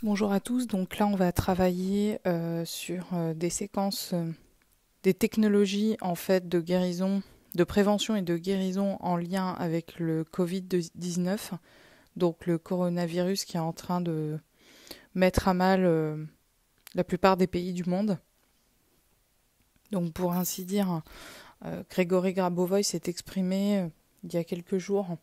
Bonjour à tous, donc là on va travailler sur des séquences, des technologies en fait de guérison, de prévention et de guérison en lien avec le Covid-19, donc le coronavirus qui est en train de mettre à mal la plupart des pays du monde. Donc pour ainsi dire, Grégory Grabovoy s'est exprimé il y a quelques jours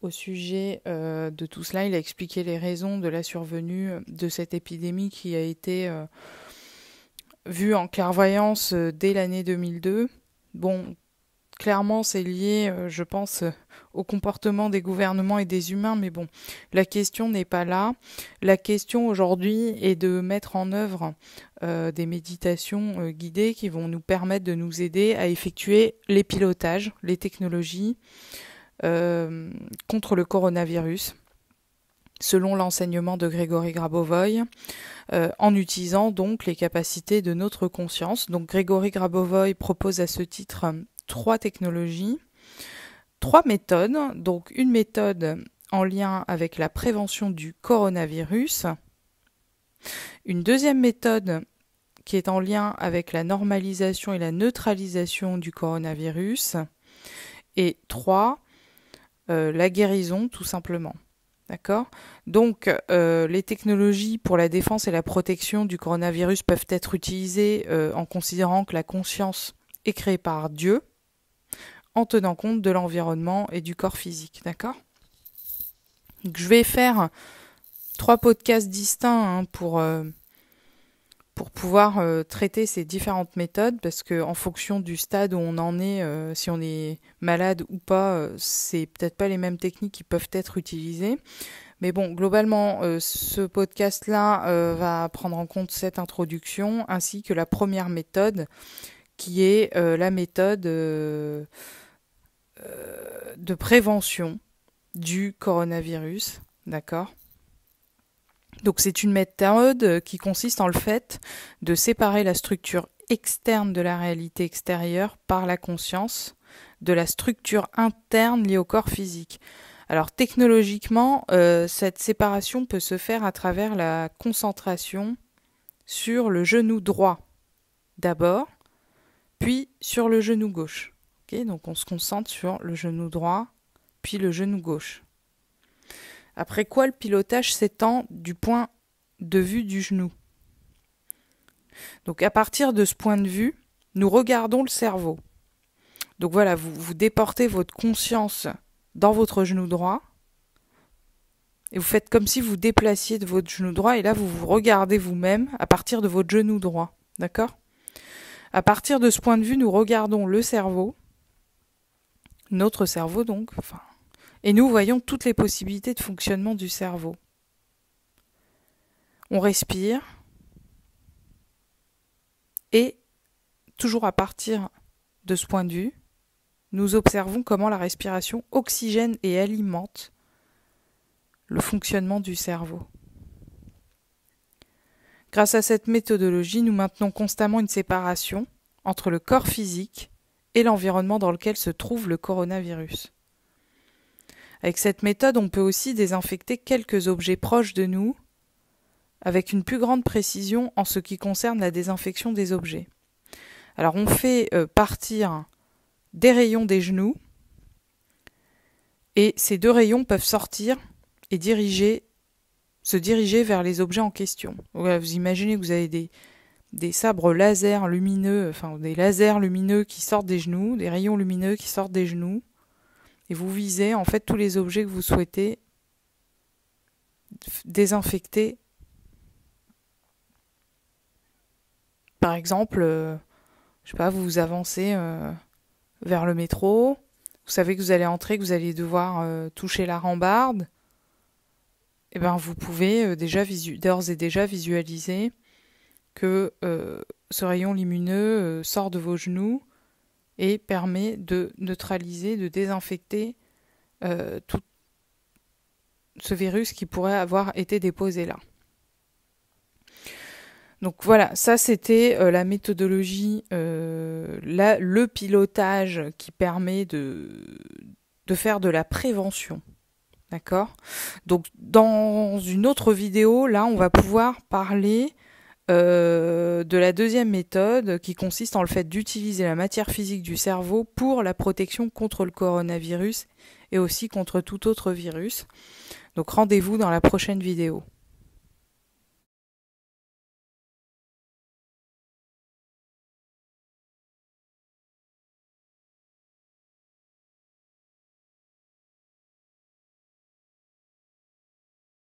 au sujet de tout cela. Il a expliqué les raisons de la survenue de cette épidémie qui a été vue en clairvoyance dès l'année 2002. Bon, clairement, c'est lié, je pense, au comportement des gouvernements et des humains, mais bon, la question n'est pas là. La question aujourd'hui est de mettre en œuvre des méditations guidées qui vont nous permettre de nous aider à effectuer les pilotages, les technologies, contre le coronavirus, selon l'enseignement de Grégory Grabovoy, en utilisant donc les capacités de notre conscience. Donc Grégory Grabovoy propose à ce titre 3 technologies, 3 méthodes. Donc une méthode en lien avec la prévention du coronavirus, une deuxième méthode qui est en lien avec la normalisation et la neutralisation du coronavirus, et 3, la guérison, tout simplement. D'accord ? Donc, les technologies pour la défense et la protection du coronavirus peuvent être utilisées en considérant que la conscience est créée par Dieu, en tenant compte de l'environnement et du corps physique. D'accord ? Donc, je vais faire 3 podcasts distincts pour pouvoir traiter ces différentes méthodes, parce que en fonction du stade où on en est, si on est malade ou pas, c'est peut-être pas les mêmes techniques qui peuvent être utilisées. Mais bon, globalement, ce podcast-là va prendre en compte cette introduction, ainsi que la première méthode, qui est la méthode de prévention du coronavirus. D'accord ? Donc c'est une méthode qui consiste en le fait de séparer la structure externe de la réalité extérieure par la conscience de la structure interne liée au corps physique. Alors technologiquement, cette séparation peut se faire à travers la concentration sur le genou droit d'abord, puis sur le genou gauche. Okay, donc on se concentre sur le genou droit, puis le genou gauche. Après quoi, le pilotage s'étend du point de vue du genou. Donc à partir de ce point de vue, nous regardons le cerveau. Donc voilà, vous déportez votre conscience dans votre genou droit, et vous faites comme si vous déplaciez de votre genou droit, et là vous vous regardez vous-même à partir de votre genou droit. D'accord ? À partir de ce point de vue, nous regardons le cerveau, notre cerveau donc, et nous voyons toutes les possibilités de fonctionnement du cerveau. On respire, et toujours à partir de ce point de vue, nous observons comment la respiration oxygène et alimente le fonctionnement du cerveau. Grâce à cette méthodologie, nous maintenons constamment une séparation entre le corps physique et l'environnement dans lequel se trouve le coronavirus. Avec cette méthode, on peut aussi désinfecter quelques objets proches de nous avec une plus grande précision en ce qui concerne la désinfection des objets. Alors on fait partir des rayons des genoux, et ces 2 rayons peuvent sortir et se diriger vers les objets en question. Voilà, vous imaginez que vous avez des sabres laser lumineux, des lasers lumineux qui sortent des genoux, des rayons lumineux qui sortent des genoux, et vous visez en fait tous les objets que vous souhaitez désinfecter. Par exemple, je sais pas, vous avancez vers le métro, vous savez que vous allez entrer, que vous allez devoir toucher la rambarde, et ben vous pouvez d'ores et déjà visualiser que ce rayon lumineux sort de vos genoux et permet de neutraliser, de désinfecter tout ce virus qui pourrait avoir été déposé là. Donc voilà, ça c'était la méthodologie, le pilotage qui permet de faire de la prévention D'accord? Donc, dans une autre vidéo, là, on va pouvoir parler de la deuxième méthode qui consiste en le fait d'utiliser la matière physique du cerveau pour la protection contre le coronavirus et aussi contre tout autre virus. Donc rendez-vous dans la prochaine vidéo.